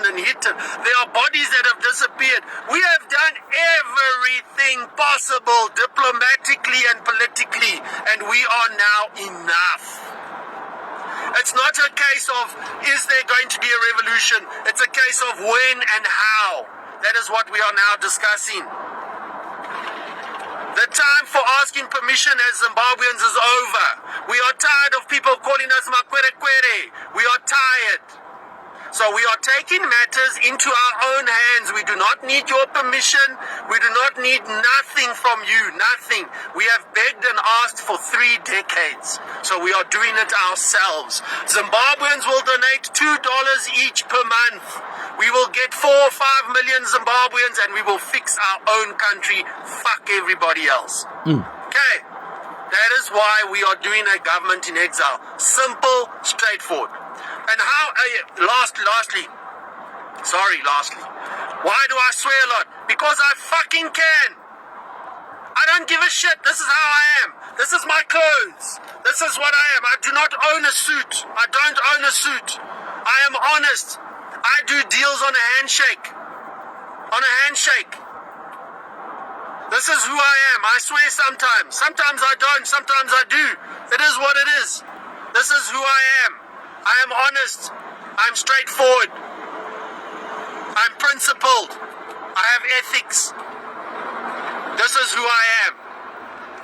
and hidden. There are bodies that have disappeared. We have done everything possible diplomatically and politically, and we are now enough. It's not a case of, is there going to be a revolution? It's a case of when and how. That is what we are now discussing. The time for asking permission as Zimbabweans is over. We are tired of people calling us makwere-kwere. We are tired. So we are taking matters into our own hands. We do not need your permission. We do not need nothing from you. Nothing. We have begged and asked for 3 decades. So we are doing it ourselves. Zimbabweans will donate $2 each per month. We will get 4 or 5 million Zimbabweans and we will fix our own country. Fuck everybody else. Okay. That is why we are doing a government in exile. Simple, straightforward. And how, lastly, why do I swear a lot? Because I fucking can. I don't give a shit. This is how I am. This is my clothes. This is what I am. I do not own a suit. I don't own a suit. I am honest. I do deals on a handshake. This is who I am. I swear sometimes. Sometimes I don't. Sometimes I do. It is what it is. This is who I am. I am honest. I'm straightforward. I'm principled. I have ethics. This is who I am.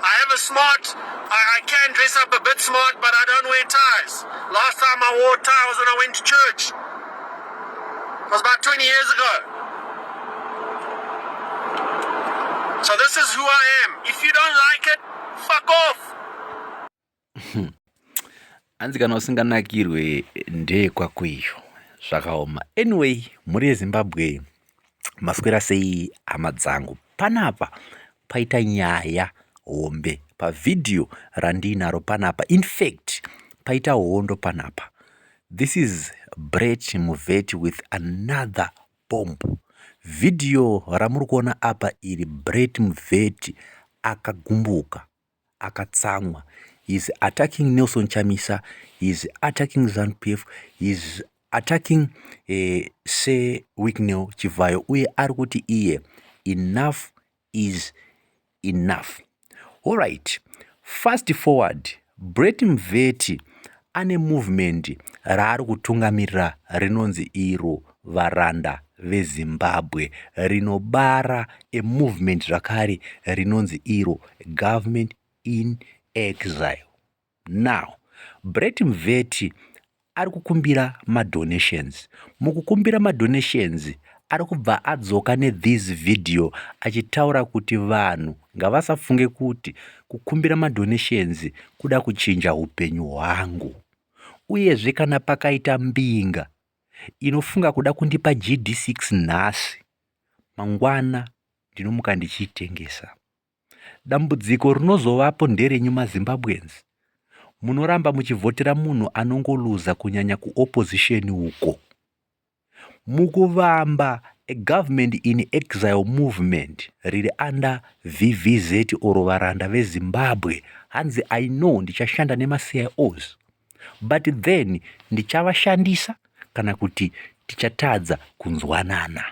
I have a smart, I can dress up a bit smart, but I don't wear ties. Last time I wore a tie was when I went to church. It was about 20 years ago. So this is who I am. If you don't like it, fuck off. Anzi kana usinganakirwe ndekwakwizvo zvakaoma. Anyway, muri Zimbabwe maswera sei hama dzangu? Panapa paita nyaya hombe pavidhio randinaro panapa. In fact, paita hondo panapa. This is Brett Muveti with another bomb. Video ramuri kuona apa iri Brett Muveti akagumbuka, akatsamwa. He's attacking Nelson Chamisa, he's attacking ZANU-PF, he's attacking Se Wicknell Chivayo. Uye arikuti iye, enough is enough. Alright, fast forward, Brett Muveti ane movement raari kutungamirira rinonzi iro varanda veZimbabwe, rinobara a movement zvakare rinonzi iro government in exile. Now, Brett Muveti ari kukumbira madonations. Mukukumbira madonations, ari kubva adzoka these video achitaura kuti vanhu ngavasafunge kuti kukumbira madonations kuda kuchinja upenyu hwangu. Uyezve kana pakaita mbinga inofunga kuda kundipa GD6 nhasi, mangwana ndinomuka ndichitengesa. Dambudziko rinozovapo nderenyu maZimbabweans. Munoramba muchivhotera munhu anongoluza kunyanya kuopposition uko. Mukuvamba a government in exile movement riri under VVZ oro varanda veZimbabwe. Hanzi I know ndichashanda nema-CIOs. But then ndichavashandisa kana kuti tichatadza kunzwanana.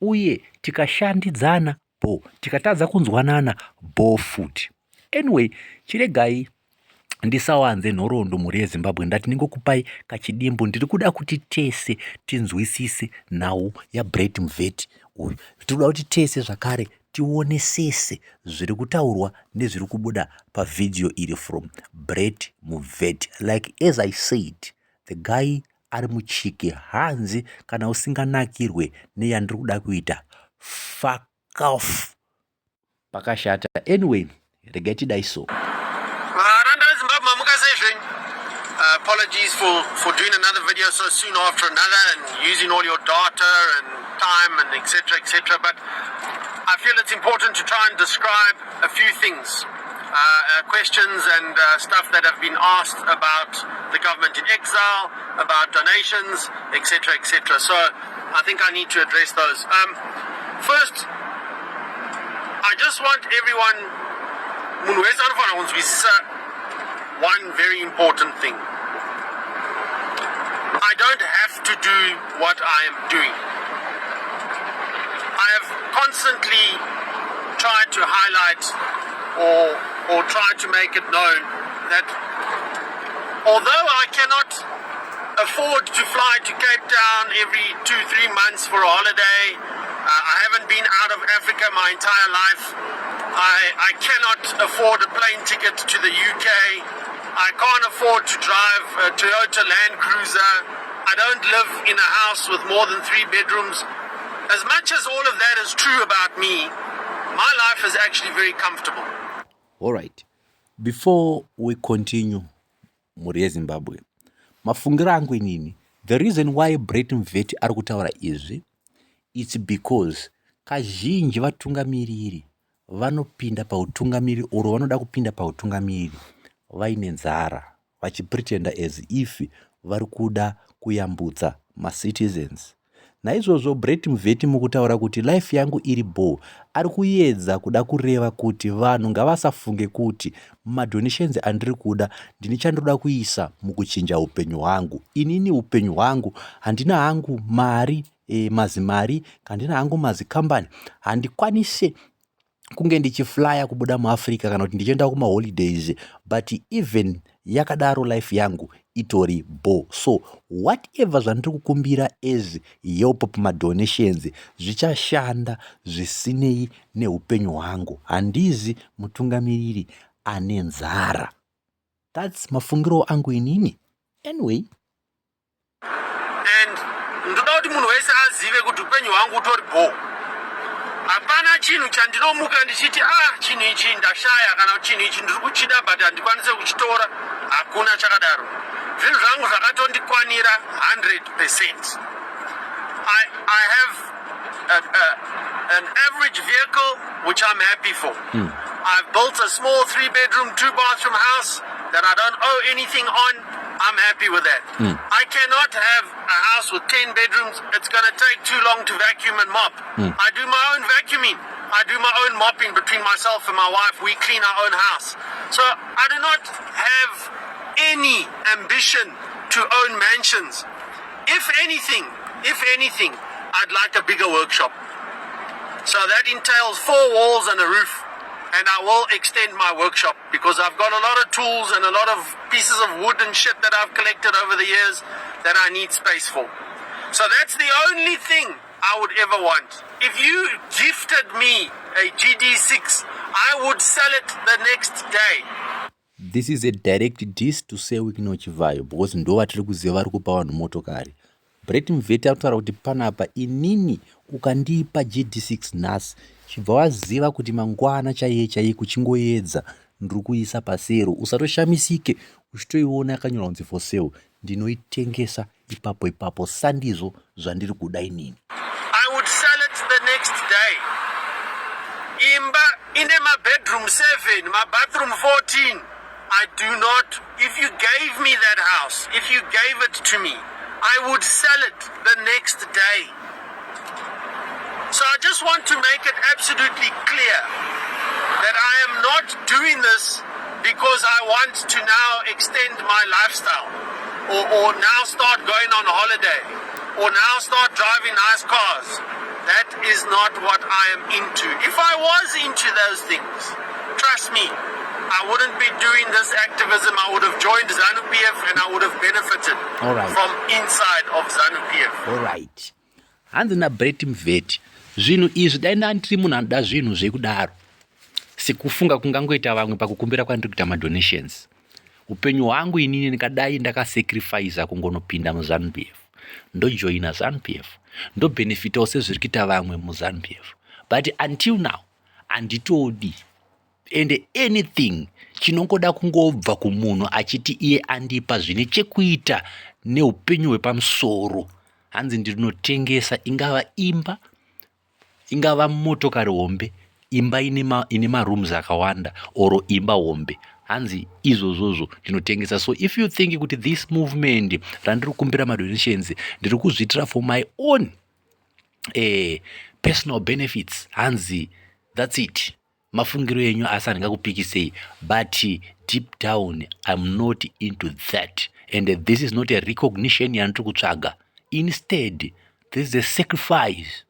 Uye tikashandidzana bo, tikatadza kunzwanana bo futi. Anyway, chiregai ndisawanze nhoroondo muri yeZimbabwe. Ndati ningokupai kachidimbo. Ndiri kuda kuti tese tinzwisise nhau yaBrett Muveti uyu. Tinoda kuti tese zvakare tionesese zviri kutaurwa nezviri kubuda pavidhio iri from Brett Muveti. Like as I said, the guy ari muchiki hanzi kana usinganakirwe neyandiri kuda kuita. Fuck off. Pakashata. Anyway, regai tidai so. Apologies for doing another video so soon after another and using all your data and time and etc. But I feel it's important to try and describe a few things, questions and stuff that have been asked about the government in exile, about donations, etc. So I think I need to address those. First, I just want everyone, one very important thing. I don't have to do what I am doing. I have constantly tried to highlight or try to make it known that although I cannot afford to fly to Cape Town every 2-3 months for a holiday, I haven't been out of Africa my entire life. I cannot afford a plane ticket to the UK. I can't afford to drive a Toyota Land Cruiser. I don't live in a house with more than 3 bedrooms. As much as all of that is true about me, my life is actually very comfortable. All right. Before we continue, muri Zimbabwe, mafungiro angu inini, the reason why Breton Vet ari kutaura izvi, it's because kazhinji vatungamiriri vanopinda pautungamiriri oro vanoda kupinda pautungamiriri vaine nzara vachipretenda as if vari kuda kuyambutsa macitizens. Naizvozvo Breton Vet mukutaura kuti life yangu iri bore ari kuedza kuda kureva kuti vanhu ngavasafunge kuti madonations andiri kuda ndine chandoda kuisa mukuchinja upenyu hwangu. Inini upenyu hwangu handina hangu mari mazimari, handina hangu mazikambani, handikwanise kunge ndichiflya kubuda muAfrica kana kuti ndichienda kumaholidays, but even yakadaro life yangu itori bo. So whatever zvandiri kukumbira as help pamadonations zvichashanda zvisinei neupenyu hwangu. Handizi mutungamiriri ane nzara. That's mafungiro angu inini. Anyway. And ndoda kuti munhu wese azive kuti upenyu hwangu utori bo. Hapana chinhu chandinomuka ndichiti chinhu ichi ndashaya kana chinhu ichi ndiri kuchida but handikwanise kuchitora. Hakuna chakadaro. Zvinhu zvangu zvakatondikwanira 100%. I have an average vehicle which I'm happy for. I've built a small 3-bedroom, 2-bathroom house that I don't owe anything on. I'm happy with that. I cannot have a house with 10 bedrooms. It's going to take too long to vacuum and mop. I do my own vacuuming. I do my own mopping between myself and my wife. We clean our own house. So I do not have any ambition to own mansions. If anything, I'd like a bigger workshop. So that entails 4 walls and a roof. And I will extend my workshop because I've got a lot of tools and a lot of pieces of wood and shit that I've collected over the years that I need space for. So that's the only thing I would ever want. If you gifted me a GD6, I would sell it the next day. This is a direct diss to say in Exile because ndo vatiri kuziva vari kupa vanhu motokari. Breton Vet arikutaura kuti panapa inini ukandipa GD6 nhasi chibva waziva kuti mangwana chaiye kuchingoedza ndiri kuisa pasero. Usatoshamisike uchitoiona yakanyorwa kunzi for sale. Ndinoitengesa ipapo sandizvo zvandiri kuda inini. I would sell it the next day. Imba ine my bedroom 7, my bathroom 14. I do not. If you gave me that house, if you gave it to me, I would sell it the next day. So I just want to make it absolutely clear that I am not doing this because I want to now extend my lifestyle or now start going on holiday or now start driving nice cars. That is not what I am into. If I was into those things, trust me, I wouldn't be doing this activism. I would have joined ZANU-PF and I would have benefited from inside of ZANU-PF. All right. Handina Breton Vet. Zvinhu izvi dai ndandiri munhu anoda zvinhu zvekudaro sekufunga kungangoita vamwe pakukumbira kwandiri kuita madonations. Upenyu hwangu inini ndikadai ndakasacrifice kungonopinda muZANU-PF, ndojoina ZANU-PF, ndobenefitawo sezviri kuita vamwe muZANU-PF. But until now handitodi. And anything chinongoda kungobva kumunhu achiti iye andipa zvine chekuita neupenyu hwepamusoro, hanzi ndinotengesa, ingava imba, ingava motokari hombe, imba ine marooms akawanda, oro imba hombe, hanzi izvozvozvo ndinotengesa. So if you think kuti this movement randiri kukumbira madonations ndiri kuzviitira for my own personal benefits, hanzi that's it. Mafungiro yenyu asi handingakupikisei, but deep down I'm not into that. And this is not a recognition yandiri kutsvaga. Instead, there's a sacrifice.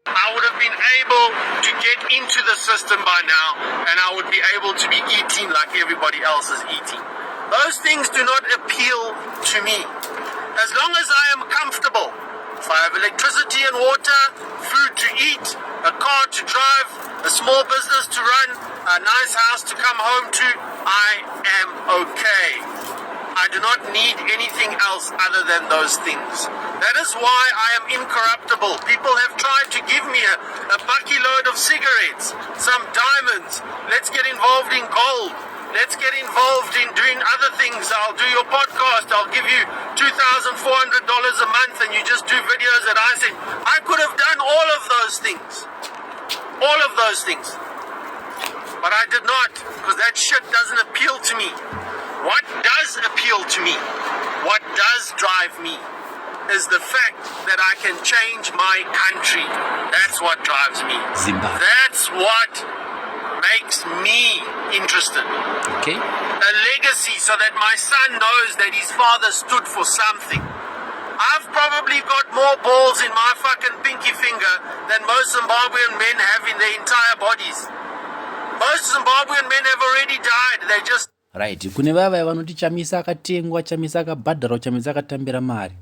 I would have been able to get into the system by now, and I would be able to be eating like everybody else is eating. Those things do not appeal to me. As long as I am comfortable, if I have electricity and water, food to eat, a car to drive, a small business to run, a nice house to come home to, I am okay. I do not need anything else other than those things. That is why I am incorruptible. People have tried to give me a bucky load of cigarettes, some diamonds. Let's get involved in gold. Let's get involved in doing other things. I'll do your podcast. I'll give you $2,400 a month and you just do videos that I send. I could have done all of those things. All of those things. But I did not, because that shit doesn't appeal to me. What does appeal to me, what does drive me, is the fact that I can change my country. That's what drives me. Zimbabwe. That's what makes me interested. Okay. A legacy so that my son knows that his father stood for something. I've probably got more balls in my fucking pinky finger than most Zimbabwean men have in their entire bodies. Most Zimbabwean men have already died. They just... Right, kune vava vanoti chamisa akatengwa, chamisa akabhadhara, chamisa akatambira mari.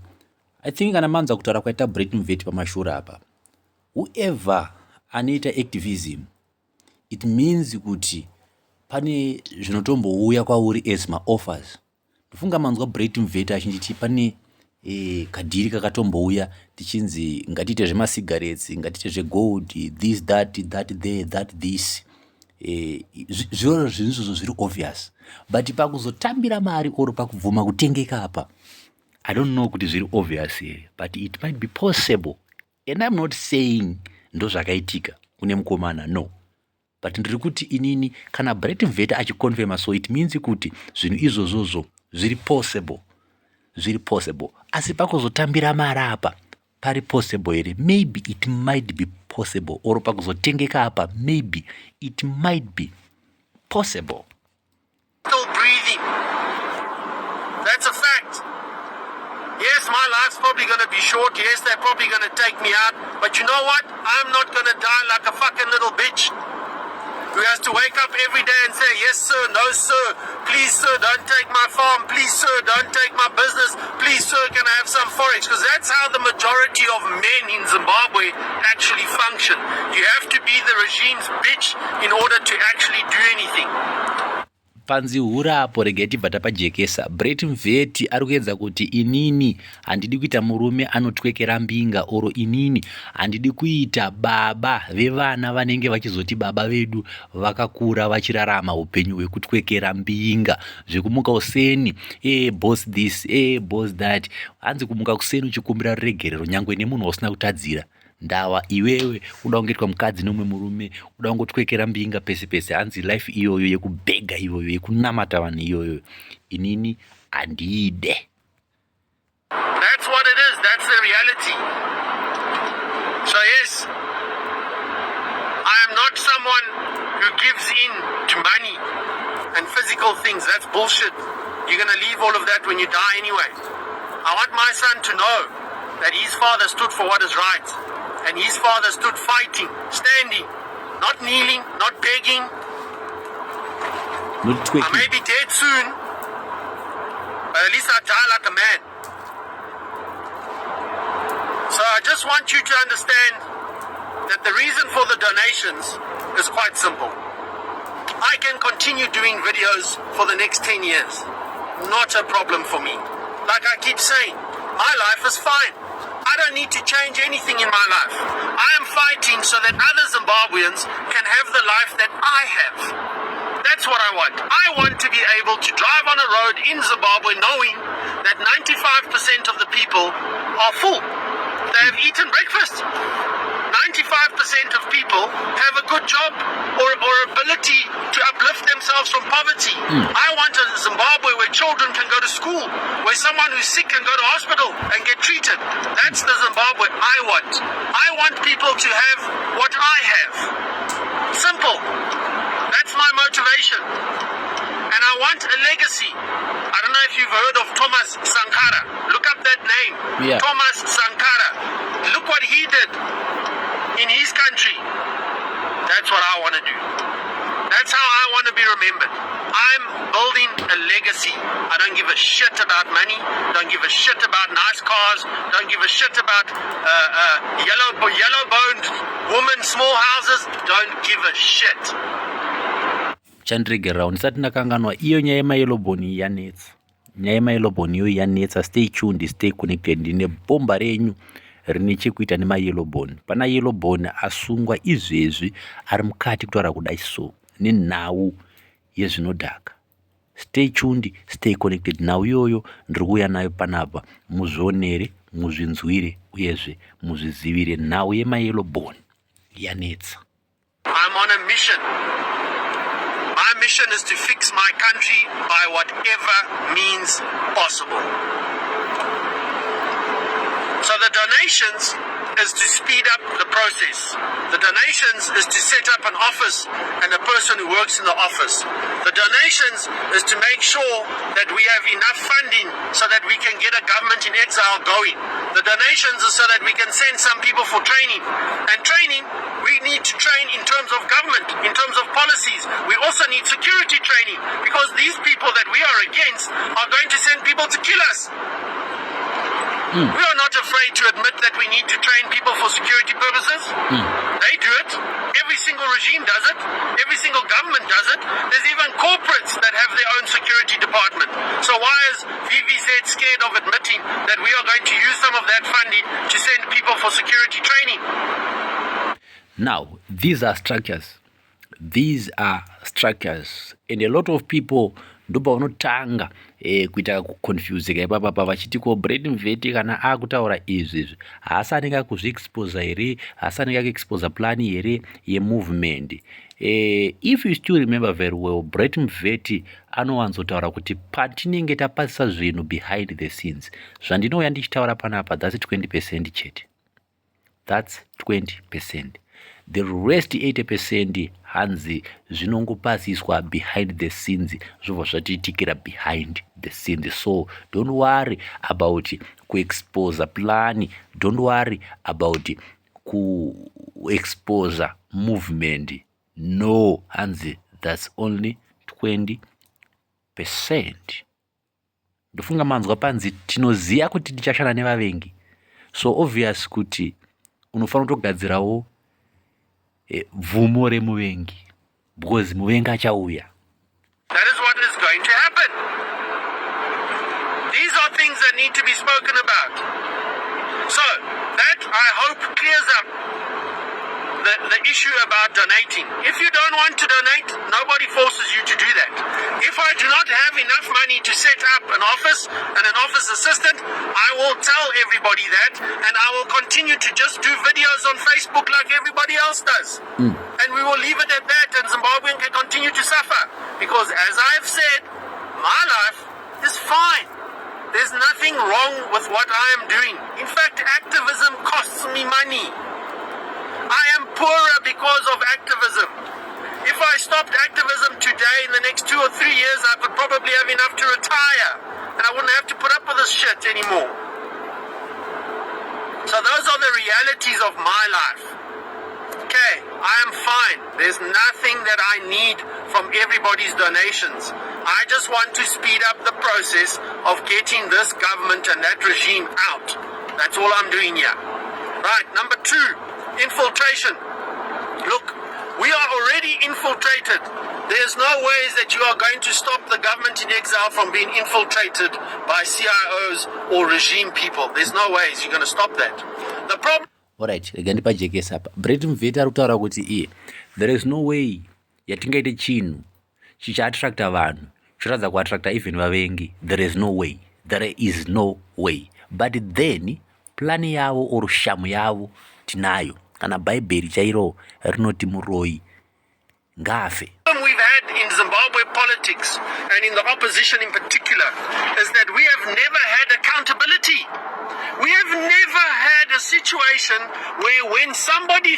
I think kana manza kutaura kwaita Breton vet pamashura apa. Whoever anoita activism, it means kuti pane zvinotombouya kwauri as ma-offers. Ndofunga manzwa Breton vet achinjiti pane kadhiri kakatombouya tichinzi ngatiite zvema-cigarettes, ngatiite zvegold, this, that, there, that, this. Zviro zvinizvo zviri obvious, but pakuzotambira mari or pakubvuma kutengeka apa, I don't know kuti zviri obvious here, but it might be possible. And I'm not saying ndo zvakaitika kune mukomana, no, but ndiri kuti inini kana Breton vet achiconfirma, so it means kuti zvinhu izvozvozvo zviri possible. Asi pakuzotambira mari apa pari possible here? Maybe it might be possible. Or pakuzotengeka apa, maybe it might be possible. Still breathing. That's a fact. Yes, my life's probably going to be short. Yes, they're probably going to take me out. But you know what? I'm not going to die like a fucking little bitch who has to wake up every day and say, yes, sir, no, sir. Please, sir, don't take my farm. Please, sir, don't take my business. Please, sir, can I have some forex? Because that's how the majority of men in Zimbabwe actually function. You have to be the regime's bitch in order to actually do anything. Panzi hura apo rega tibva tapajekesa. Breton vet ari kuedza kuti inini handidi kuita murume anotwekera mbinga, oro inini handidi kuita baba vevana vanenge vachizoti baba vedu vakakura vachirarama upenyu hwekutwekera mbinga, zvekumuka useni boss this, boss that. Hanzi kumuka kuseni uchikumbira ruregerero nyangwe nemunhu usina kutadzira. Ndawa iwewe uda kungetwa mukadzi nomwe murume, uda kungotwekera mbinga pese pese. Hanzi life iyoyo yekubhega iyoyo yekunamata vanhu iyoyo inini handide. That's what it is. That's the reality. So yes, I am not someone who gives in to money and physical things. That's bullshit. You're going to leave all of that when you die anyway. I want my son to know that his father stood for what is right. And his father stood fighting, standing, not kneeling, not begging. I may be dead soon, but at least I die like a man. So I just want you to understand that the reason for the donations is quite simple. I can continue doing videos for the next 10 years. Not a problem for me. Like I keep saying, my life is fine. I don't need to change anything in my life. I am fighting so that other Zimbabweans can have the life that I have. That's what I want. I want to be able to drive on a road in Zimbabwe knowing that 95% of the people are full. They have eaten breakfast. 95% of people have a good job or ability to uplift themselves from poverty. I want a Zimbabwe where children can go to school, where someone who's sick can go to hospital and get treated. That's the Zimbabwe I want. I want people to have what I have. Simple. That's my motivation. And I want a legacy. I don't know if you've heard of Thomas Sankara. Look up that name. Thomas Sankara, look what he did in his country. That's what I want to do. That's how I want to be remembered. I'm building a legacy. I don't give a shit about money. Don't give a shit about nice cars. Don't give a shit about yellow-boned women, small houses. Don't give a shit. Chandrigera ndisati ndakanganwa iyo nyaya yemayeloboni yanetsa. Nyaya yemayeloboni iyo yanetsa. Stay tuned, stay connected. Nebhomba renyu rine chekuita nemayeloboni. Pana yeloboni asungwa izvezvi ari mukati kutaura kudai so nenhau yezvinodhaka. Stay tuned, stay connected. Nhau iyoyo ndiri kuuya nayo panapa, muzvionere, muzvinzwire uyezve muzvizivire. Nhau yemayeloboni yanetsa. I'm on a mission. My mission is to fix my country by whatever means possible. So the donations is to speed up the process. The donations is to set up an office and a person who works in the office. The donations is to make sure that we have enough funding so that we can get a government in exile going. The donations is so that we can send some people for training. And training, we need to train in terms of government, in terms of policies. We also need security training because these people that we are against are going to send people to kill us. We are not afraid to admit that we need to train people for security purposes. They do it. Every single regime does it. Every single government does it. There's even corporates that have their own security department. So why is VVZ scared of admitting that we are going to use some of that funding to send people for security training? Now, these are structures. These are structures. And a lot of people ndopa vanotanga kuita kuconfusika ipapa vachiti Brett Mveti kana akutaura izvi haasi anenge kuzviexposa here, haasi anenge kuexposa plani here yemovement. If you still remember very well, Brett Mveti anowanzotaura kuti patinenge tapasisa zvinhu behind the scenes zvandinouya ndichitaura panapa, that's 20% chete. That's 20%. The rest 80% hanzi zvinongopasiswa behind the scenes, zvobva zvatiitikira behind the scenes. So don't worry about kuexposa plani, don't worry about kuexposa movement. No, hanzi, that's only 20%. Ndofunga manzwa panzi tinoziya kuti tichashanda nevavengi, so obvious kuti unofanira kutogadzirawo bvumo remuvengi because muvengi achauya. That is what is going to happen. These are things that need to be spoken about. So that, I hope, clears up the issue about donating. If you don't want to donate, nobody forces you to do that. If I do not have enough money to set up an office and an office assistant, I will tell everybody that, and I will continue to just do videos on Facebook like everybody else does. And we will leave it at that, and Zimbabwean can continue to suffer. Because as I've said, my life is fine. There's nothing wrong with what I am doing. In fact, activism costs me money. I am poorer because of activism. If I stopped activism today, in the next 2 or 3 years, I could probably have enough to retire. And I wouldn't have to put up with this shit anymore. So those are the realities of my life. Okay, I am fine. There's nothing that I need from everybody's donations. I just want to speed up the process of getting this government and that regime out. That's all I'm doing here. Right, number 2. Infiltration. Look, we are already infiltrated. There's no ways that you are going to stop the government in exile from being infiltrated by CIOs or regime people. There's no ways you're going to stop that. The problem... Alright, again, Brett Mveti arikutaura kuti there is no way yatingaite chinhu chichaattracta vanhu choratidza kuattracta even vavengi. There is no way. There is no way. But then plani yavo or shamu yavo tinayo. Kana bhaibheri chairo rinoti muroi ngafe. We've had in Zimbabwe politics and in the opposition in particular is that we have never had accountability. We have never had a situation where when somebody